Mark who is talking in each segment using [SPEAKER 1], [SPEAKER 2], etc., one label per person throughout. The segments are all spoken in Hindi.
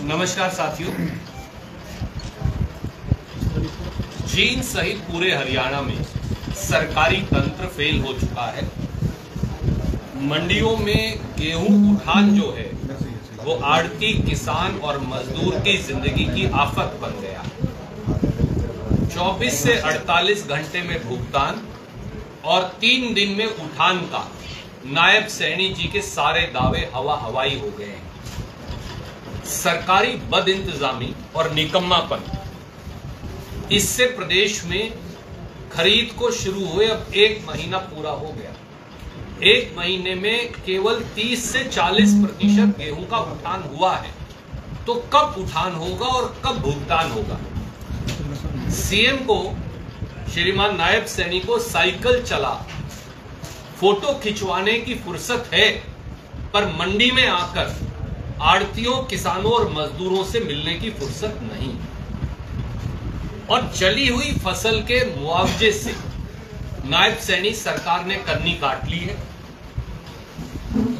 [SPEAKER 1] नमस्कार साथियों, जींद सहित पूरे हरियाणा में सरकारी तंत्र फेल हो चुका है। मंडियों में गेहूं उठान जो है वो आड़ती, किसान और मजदूर की जिंदगी की आफत बन गया। 24 से 48 घंटे में भुगतान और 3 दिन में उठान का नायब सैनी जी के सारे दावे हवा हवाई हो गए हैं। सरकारी बदइंतजामी और निकम्मापन, इससे प्रदेश में खरीद को शुरू हुए अब 1 महीना पूरा हो गया। 1 महीने में केवल 30 से 40% गेहूं का उठान हुआ है। तो कब उठान होगा और कब भुगतान होगा? सीएम को, श्रीमान नायब सैनी को साइकिल चला फोटो खिंचवाने की फुर्सत है, पर मंडी में आकर आड़तियों, किसानों और मजदूरों से मिलने की फुर्सत नहीं। और जली हुई फसल के मुआवजे से नायब सैनी सरकार ने कन्नी काट ली है।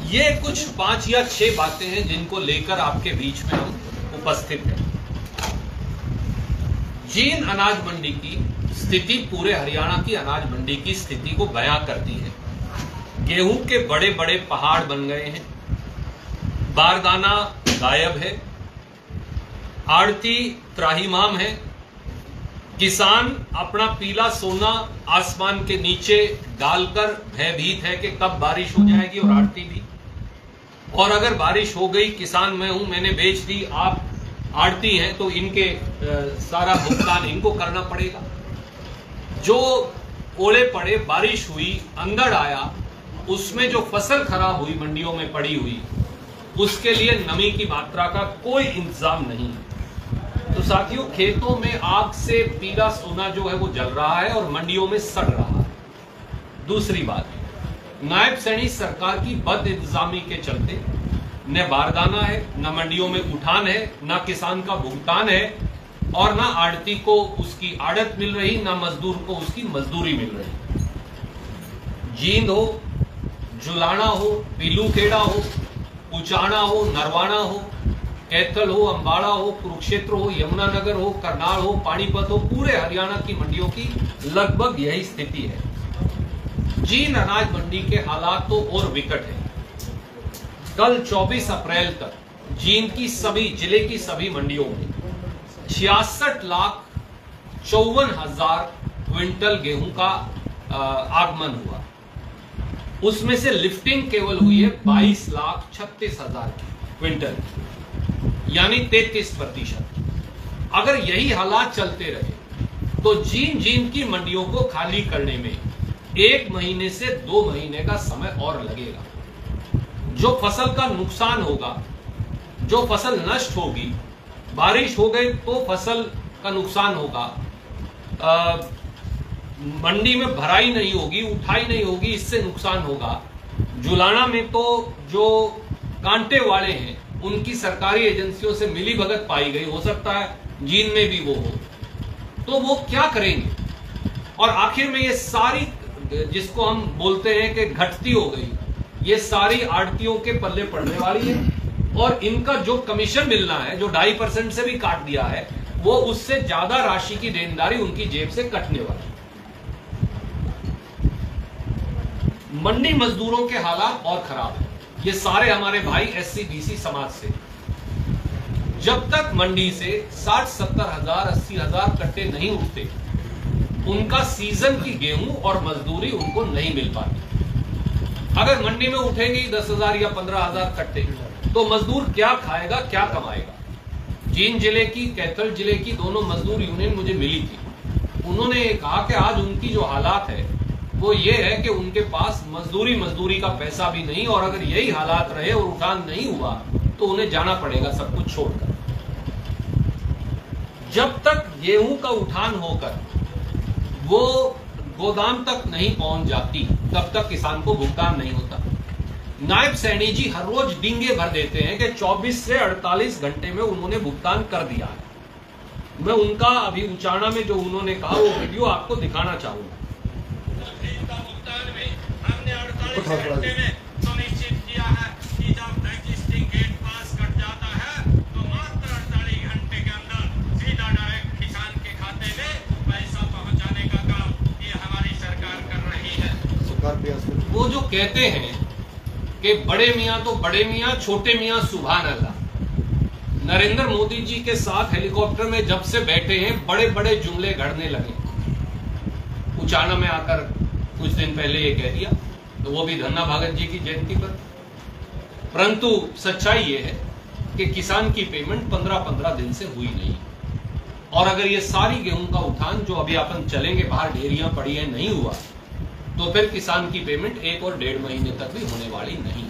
[SPEAKER 1] ये कुछ 5 या 6 बातें हैं जिनको लेकर आपके बीच में हम उपस्थित हैं। जींद अनाज मंडी की स्थिति पूरे हरियाणा की अनाज मंडी की स्थिति को बयां करती है। गेहूं के बड़े बड़े पहाड़ बन गए हैं, बारदाना गायब है, आड़ती त्राहिमाम है, किसान अपना पीला सोना आसमान के नीचे डालकर भयभीत है कि कब बारिश हो जाएगी, और आड़ती भी। और अगर बारिश हो गई, किसान मैं हूं, मैंने बेच दी, आप आड़ती हैं, तो इनके सारा भुगतान इनको करना पड़ेगा। जो ओले पड़े, बारिश हुई, अंधड़ आया, उसमें जो फसल खराब हुई मंडियों में पड़ी हुई, उसके लिए नमी की मात्रा का कोई इंतजाम नहीं है। तो साथियों, खेतों में आग से पीला सोना जो है वो जल रहा है और मंडियों में सड़ रहा है। दूसरी बात, नायब सैनी सरकार की बद इंतजामी के चलते न बारदाना है, न मंडियों में उठान है, न किसान का भुगतान है, और न आड़ती को उसकी आड़त मिल रही, न मजदूर को उसकी मजदूरी मिल रही। जींद हो, जुलाना हो, पीलूखेड़ा हो, उचाना हो, नरवाना हो, कैथल हो, अंबाड़ा हो, कुरुक्षेत्र हो, यमुनानगर हो, करनाल हो, पानीपत हो, पूरे हरियाणा की मंडियों की लगभग यही स्थिति है। जींद अनाज मंडी के हालात तो और विकट है। कल 24 अप्रैल तक जींद की सभी जिले की सभी मंडियों में 66,54,000 क्विंटल गेहूं का आगमन हुआ। उसमें से लिफ्टिंग केवल हुई है 22,36,000 क्विंटल, यानी 33%। अगर यही हालात चलते रहे तो जींद की मंडियों को खाली करने में 1 महीने से 2 महीने का समय और लगेगा। जो फसल का नुकसान होगा, जो फसल नष्ट होगी, बारिश हो गई तो फसल का नुकसान होगा, मंडी में भराई नहीं होगी, उठाई नहीं होगी, इससे नुकसान होगा। जुलाना में तो जो कांटे वाले हैं उनकी सरकारी एजेंसियों से मिली भगत पाई गई, हो सकता है जींद में भी वो हो, तो वो क्या करेंगे? और आखिर में ये सारी, जिसको हम बोलते हैं कि घटती हो गई, ये सारी आड़तियों के पल्ले पड़ने वाली है, और इनका जो कमीशन मिलना है, जो 2.5% से भी काट दिया है, वो उससे ज्यादा राशि की देनदारी उनकी जेब से कटने वाली है। मंडी मजदूरों के हालात और खराब है। ये सारे हमारे भाई SC BC समाज से, जब तक मंडी से 60-70 हजार, 80 हजार कट्टे नहीं उठते, उनका सीजन की गेहूं और मजदूरी उनको नहीं मिल पाती। अगर मंडी में उठेंगी 10,000 या 15,000 कट्टे, तो मजदूर क्या खाएगा, क्या कमाएगा? जींद जिले की, कैथल जिले की दोनों मजदूर यूनियन मुझे मिली थी। उन्होंने कहा कि आज उनकी जो हालात है वो ये है कि उनके पास मजदूरी का पैसा भी नहीं, और अगर यही हालात रहे और उठान नहीं हुआ तो उन्हें जाना पड़ेगा सब कुछ छोड़कर। जब तक गेहूं का उठान होकर वो गोदाम तक नहीं पहुंच जाती, तब तक किसान को भुगतान नहीं होता। नायब सैनी जी हर रोज डींगे भर देते हैं कि 24 से 48 घंटे में उन्होंने भुगतान कर दिया है। मैं उनका अभी उचाना में जो उन्होंने कहा वो वीडियो आपको दिखाना चाहूंगा। भुगतान में हमने 48 घंटे में सुनिश्चित किया है कि जब एग्जिस्टिंग गेट कहते हैं कि बड़े मियां तो बड़े मियां, छोटे मियां सुभान अल्लाह। नरेंद्र मोदी जी के साथ हेलीकॉप्टर में जब से बैठे हैं बड़े बड़े जुमले गढ़ने लगे। उचाना में आकर कुछ दिन पहले ये कह दिया, तो वो भी धन्ना भगत जी की जयंती पर। परंतु सच्चाई ये है कि किसान की पेमेंट 15-15 दिन से हुई नहीं, और अगर ये सारी गेहूं का उठान जो अभी अपन चलेंगे बाहर ढेरियां पड़ी है नहीं हुआ, तो फिर किसान की पेमेंट 1 और 1.5 महीने तक भी होने वाली नहीं।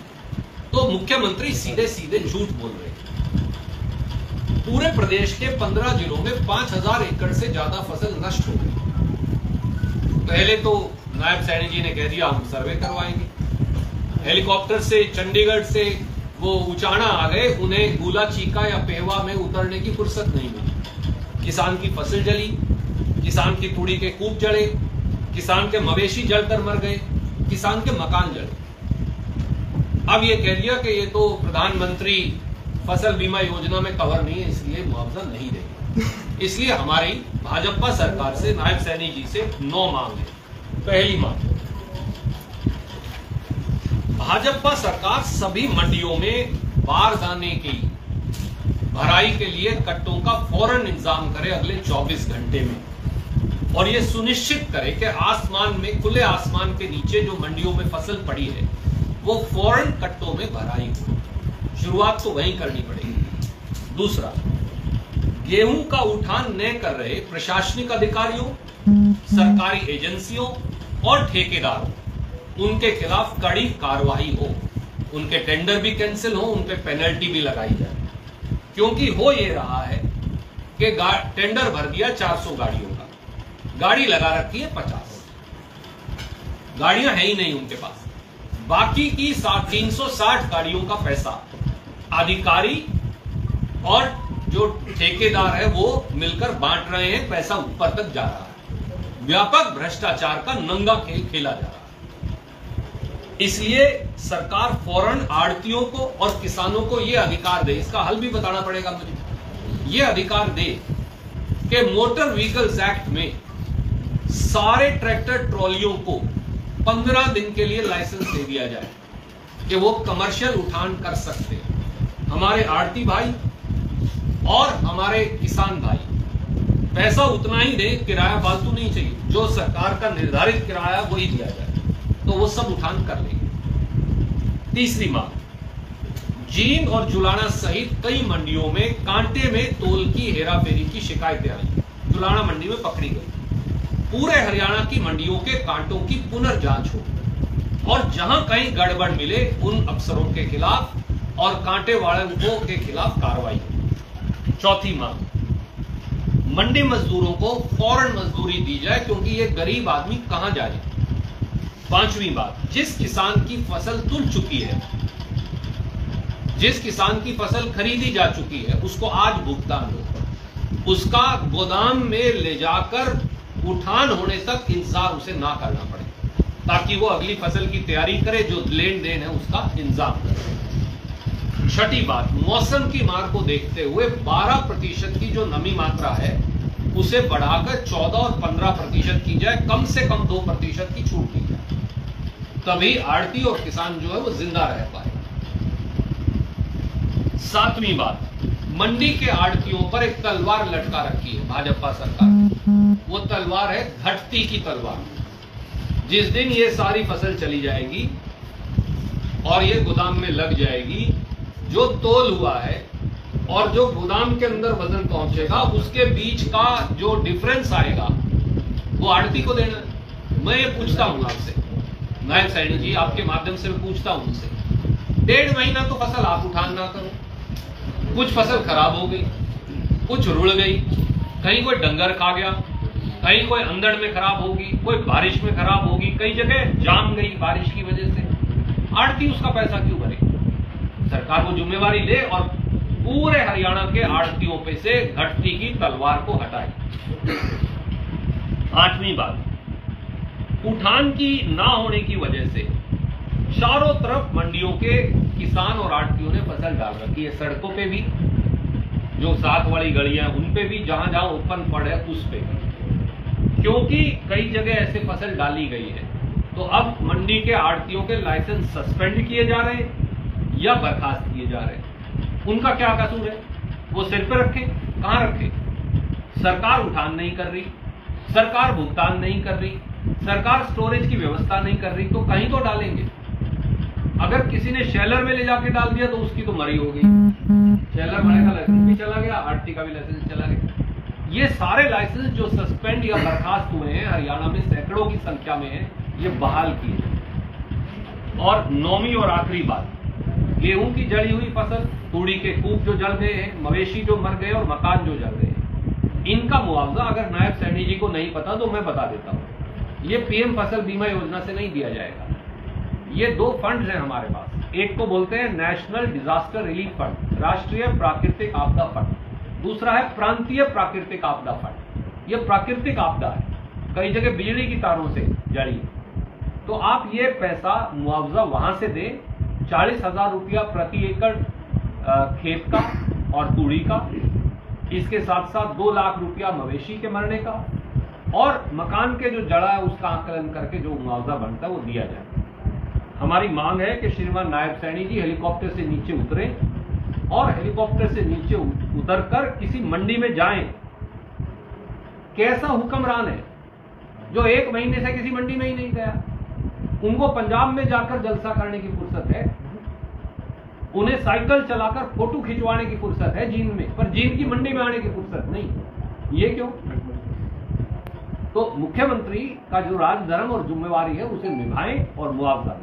[SPEAKER 1] तो मुख्यमंत्री सीधे सीधे झूठ बोल रहे हैं। पूरे प्रदेश के 15 जिलों में 5000 एकड़ से ज्यादा फसल नष्ट हो गई। पहले तो नायब सैनी जी ने कह दिया हम सर्वे करवाएंगे। हेलीकॉप्टर से चंडीगढ़ से वो उचाना आ गए, उन्हें गूला चीका या पेहवा में उतरने की फुर्सत नहीं मिली। किसान की फसल जली, किसान की तूड़ी के कूप जले, किसान के मवेशी जलकर मर गए, किसान के मकान जले। अब ये कह दिया कि ये तो प्रधानमंत्री फसल बीमा योजना में कवर नहीं है, इसलिए मुआवजा नहीं देंगे। इसलिए हमारी भाजपा सरकार से, नायब सैनी जी से 9 मांग है। पहली मांग, भाजपा सरकार सभी मंडियों में बारदाने की भराई के लिए कट्टों का फौरन इंतजाम करे अगले 24 घंटे में, और यह सुनिश्चित करे कि आसमान में, खुले आसमान के नीचे जो मंडियों में फसल पड़ी है वो फौरन कट्टों में भराई हो। शुरुआत तो वहीं करनी पड़ेगी। दूसरा, गेहूं का उठान न कर रहे प्रशासनिक अधिकारियों, सरकारी एजेंसियों और ठेकेदारों, उनके खिलाफ कड़ी कार्रवाई हो। उनके टेंडर भी कैंसिल हो, उन पे पेनल्टी भी लगाई जाए। क्योंकि हो ये रहा है कि टेंडर भर दिया 400 गाड़ियों का, गाड़ी लगा रखी है 50, गाड़ियां है ही नहीं उनके पास। बाकी की 360 गाड़ियों का पैसा अधिकारी और जो ठेकेदार है वो मिलकर बांट रहे हैं, पैसा ऊपर तक जा रहा है। व्यापक भ्रष्टाचार का नंगा खेल खेला जा रहा है। इसलिए सरकार फौरन आड़तियों को और किसानों को यह अधिकार दे, इसका हल भी बताना पड़ेगा मुझे, यह अधिकार दे कि मोटर व्हीकल्स एक्ट में सारे ट्रैक्टर ट्रॉलियों को 15 दिन के लिए लाइसेंस दे दिया जाए कि वो कमर्शियल उठान कर सकते हैं। हमारे आड़ती भाई और हमारे किसान भाई पैसा उतना ही दे, किराया फालतू नहीं चाहिए, जो सरकार का निर्धारित किराया वही दिया जाए, तो वो सब उठान कर लेंगे। तीसरी मांग, जींद और जुलाना सहित कई मंडियों में कांटे में तोल की हेराफेरी की शिकायतें आई। जुलाना मंडी में पकड़ी गई। पूरे हरियाणा की मंडियों के कांटों की पुनर्जांच हो और जहां कहीं गड़बड़ मिले उन अफसरों के खिलाफ और कांटे वालों के खिलाफ कार्रवाई हो। चौथी मांग, मंडी मजदूरों को फौरन मजदूरी दी जाए क्योंकि ये गरीब आदमी कहां जाए। पांचवीं बात, जिस किसान की फसल तुल चुकी है, जिस किसान की फसल खरीदी जा चुकी है, उसको आज भुगतान हो, उसका गोदाम में ले जाकर उठान होने तक इंतजार उसे ना करना पड़े, ताकि वो अगली फसल की तैयारी करे, जो लेन देन है उसका इंतजाम करे। छठी बात, मौसम की मार को देखते हुए 12% की जो नमी मात्रा है उसे बढ़ाकर 14 और 15% की जाए, कम से कम 2% की छूट दी जाए, तभी आड़ती और किसान जो है वो जिंदा रह पाए। सातवीं बात, मंडी के आड़तियों पर एक तलवार लटका रखी है भाजपा सरकार। वो तलवार है घटती की तलवार। जिस दिन ये सारी फसल चली जाएगी और ये गोदाम में लग जाएगी, जो तोल हुआ है और जो गोदाम के अंदर वजन पहुंचेगा उसके बीच का जो डिफरेंस आएगा वो आड़ती को देना है। मैं ये पूछता हूं आपसे, नायब सैनी जी, आपके माध्यम से मैं पूछता हूं उनसे, 1.5 महीना तो फसल आप उठान ना करो, कुछ फसल खराब हो गई, कुछ रुड़ गई, कहीं कोई डंगर खा गया, कहीं कोई अंदर में खराब होगी, कोई बारिश में खराब होगी, कई जगह जाम गई बारिश की वजह से, आड़ती उसका पैसा क्यों भरे? सरकार वो जिम्मेवारी ले और पूरे हरियाणा के आड़तियों पे से घटती की तलवार को हटाए। 8वीं बात, उठान की ना होने की वजह से चारों तरफ मंडियों के किसान और आड़तियों ने फसल डाल रखी है, सड़कों पे भी, जो साथ वाली गलियां उन पे भी, जहां जहां ओपन पड़ है उस पे भी, क्योंकि कई जगह ऐसे फसल डाली गई है तो अब मंडी के आड़तियों के लाइसेंस सस्पेंड किए जा रहे हैं या बर्खास्त किए जा रहे हैं। उनका क्या कसूर है? वो सिर पे रखें, कहां रखें? सरकार उठान नहीं कर रही, सरकार भुगतान नहीं कर रही, सरकार स्टोरेज की व्यवस्था नहीं कर रही, तो कहीं तो डालेंगे। अगर किसी ने शेलर में ले जाके डाल दिया तो उसकी तो मरी हो गई, शेलर वाले का लाइसेंस भी चला गया, आरटी का भी लाइसेंस चला गया। ये सारे लाइसेंस जो सस्पेंड या बर्खास्त हुए हैं हरियाणा में सैकड़ों की संख्या में है, ये बहाल किए। और नौवीं और आखिरी बात, गेहूं की जली हुई फसल, तूड़ी के कूप जो जल गए हैं, मवेशी जो मर गए और मकान जो जल गए, इनका मुआवजा अगर नायब सैनी जी को नहीं पता तो मैं बता देता हूं। ये पीएम फसल बीमा योजना से नहीं दिया जाएगा। ये दो फंड हैं हमारे पास, एक को बोलते हैं नेशनल डिजास्टर रिलीफ फंड, राष्ट्रीय प्राकृतिक आपदा फंड, दूसरा है प्रांतीय प्राकृतिक आपदा फंड। ये प्राकृतिक आपदा है, कई जगह बिजली की तारों से जड़ी, तो आप ये पैसा मुआवजा वहां से दें, 40,000 रुपया प्रति एकड़ खेत का और तूड़ी का, इसके साथ साथ 2 लाख रुपया मवेशी के मरने का, और मकान के जो जड़ा है उसका आकलन करके जो मुआवजा बनता है वो दिया जाए। हमारी मांग है कि श्रीमान नायब सैनी जी हेलीकॉप्टर से नीचे उतरे और हेलीकॉप्टर से नीचे उतरकर किसी मंडी में जाएं। कैसा हुक्मरान है जो 1 महीने से किसी मंडी में ही नहीं गया? उनको पंजाब में जाकर जलसा करने की फुर्सत है, उन्हें साइकिल चलाकर फोटो खिंचवाने की फुर्सत है जींद में, पर जींद की मंडी में आने की फुर्सत नहीं। ये क्यों? तो मुख्यमंत्री का जो राजधर्म और जिम्मेवारी है उसे निभाएं और मुआवजा दें।